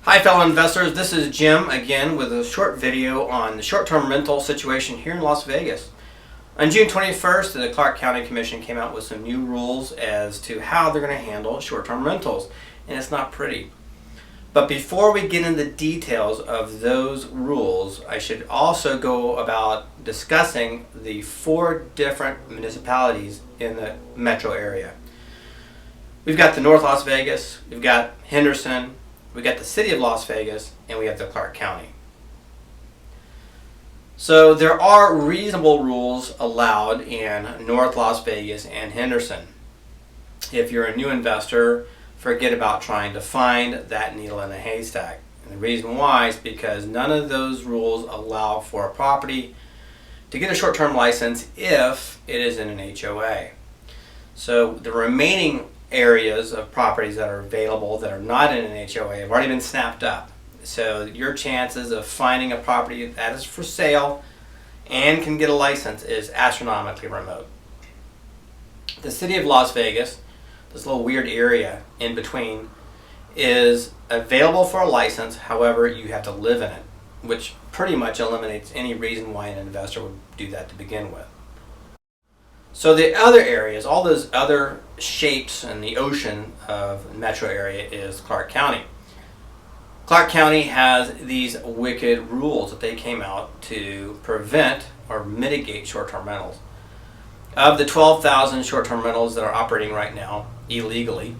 Hi fellow investors, this is Jim again with a short video on the short-term rental situation here in Las Vegas. On June 21st, the Clark County Commission came out with some new rules as to how they're going to handle short-term rentals, and it's not pretty. But before we get into the details of those rules, I should also go about discussing the 4 different municipalities in the metro area. We've got the North Las Vegas, we've got Henderson, we got the city of Las Vegas, and we have the Clark County. So there are reasonable rules allowed in North Las Vegas and Henderson. If you're a new investor, forget about trying to find that needle in a haystack. And the reason why is because none of those rules allow for a property to get a short-term license if it is in an HOA. So the remaining areas of properties that are available that are not in an HOA have already been snapped up. So your chances of finding a property that is for sale and can get a license is astronomically remote. The city of Las Vegas, this little weird area in between, is available for a license. However, you have to live in it, which pretty much eliminates any reason why an investor would do that to begin with. So the other areas, all those other shapes in the ocean of the metro area, is Clark County. Clark County has these wicked rules that they came out to prevent or mitigate short-term rentals. Of the 12,000 short-term rentals that are operating right now illegally,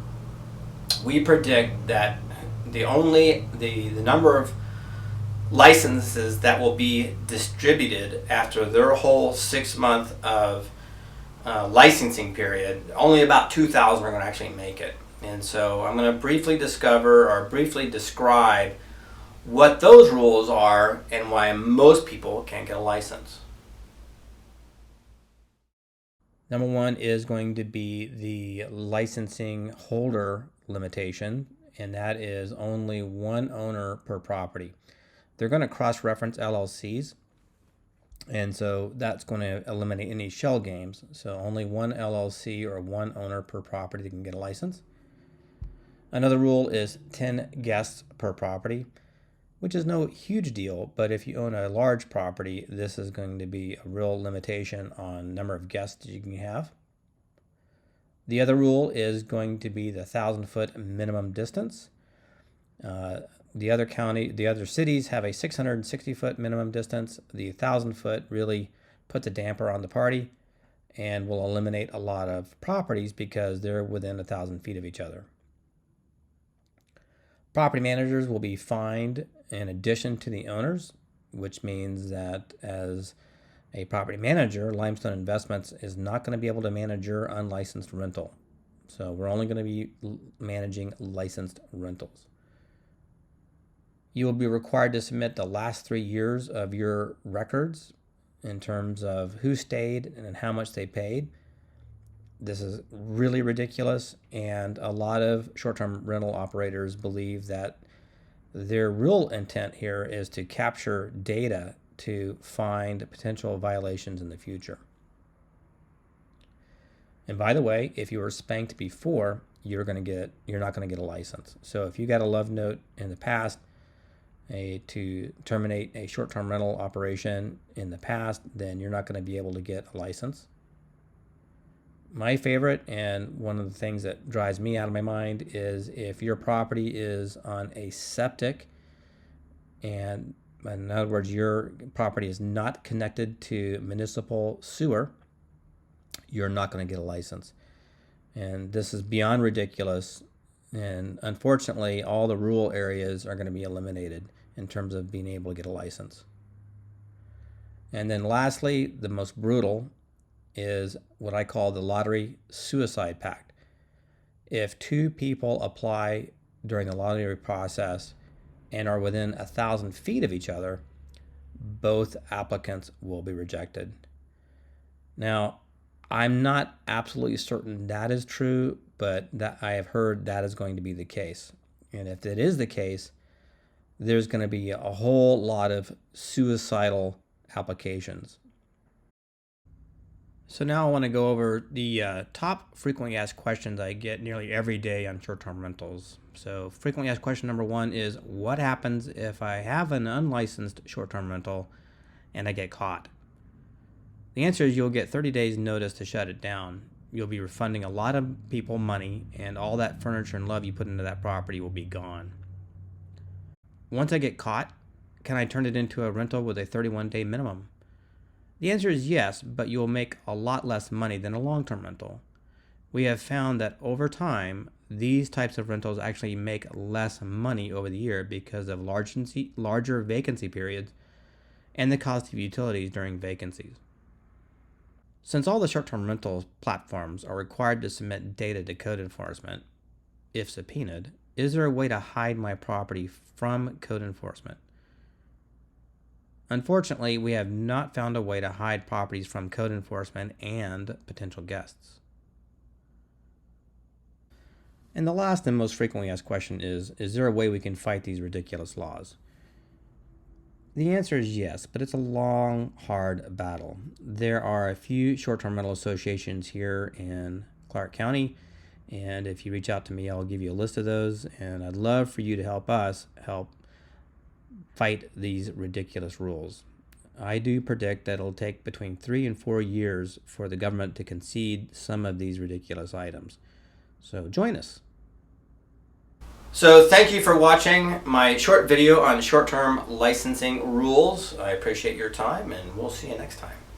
we predict that the number of licenses that will be distributed after their whole 6-month of licensing period, only about 2,000 are going to actually make it. And so I'm going to briefly describe what those rules are and why most people can't get a license. Number 1 is going to be the licensing holder limitation, and that is only 1 owner per property. They're going to cross-reference LLCs, and so that's going to eliminate any shell games. So only 1 LLC or 1 owner per property that can get a license. Another rule is 10 guests per property, which is no huge deal, but if you own a large property, this is going to be a real limitation on number of guests you can have. The other rule is going to be the 1,000-foot minimum distance. The other cities have a 660-foot minimum distance. The 1,000-foot really puts a damper on the party and will eliminate a lot of properties because they're within 1,000 feet of each other. Property managers will be fined in addition to the owners, which means that as a property manager, Limestone Investments is not going to be able to manage your unlicensed rental. So we're only going to be managing licensed rentals. You will be required to submit the last 3 years of your records in terms of who stayed and how much they paid. This is really ridiculous, and a lot of short-term rental operators believe that their real intent here is to capture data to find potential violations in the future. And by the way, if you were spanked before, you're not going to get a license. So if you got a love note in the past to terminate a short-term rental operation in the past, then you're not going to be able to get a license. My favorite, and one of the things that drives me out of my mind, is if your property is on a septic, and in other words, your property is not connected to municipal sewer, you're not going to get a license. And this is beyond ridiculous. And unfortunately, all the rural areas are going to be eliminated in terms of being able to get a license. And then lastly, the most brutal is what I call the lottery suicide pact. If 2 people apply during the lottery process and are within 1,000 feet of each other, both applicants will be rejected. Now, I'm not absolutely certain that is true, but that I have heard that is going to be the case. And if it is the case, there's going to be a whole lot of suicidal applications. So now I want to go over the top frequently asked questions I get nearly every day on short-term rentals. So frequently asked question number one is, what happens if I have an unlicensed short-term rental and I get caught? The answer is you'll get 30 days notice to shut it down. You'll be refunding a lot of people money, and all that furniture and love you put into that property will be gone. Once I get caught, can I turn it into a rental with a 31-day minimum? The answer is yes, but you will make a lot less money than a long-term rental. We have found that over time, these types of rentals actually make less money over the year because of larger vacancy periods and the cost of utilities during vacancies. Since all the short-term rental platforms are required to submit data to code enforcement, if subpoenaed, is there a way to hide my property from code enforcement? Unfortunately, we have not found a way to hide properties from code enforcement and potential guests. And the last and most frequently asked question is there a way we can fight these ridiculous laws? The answer is yes, but it's a long, hard battle. There are a few short-term rental associations here in Clark County, and if you reach out to me, I'll give you a list of those, and I'd love for you to help us help fight these ridiculous rules. I do predict that it'll take between 3 and 4 years for the government to concede some of these ridiculous items. So join us. So thank you for watching my short video on short-term licensing rules. I appreciate your time, and we'll see you next time.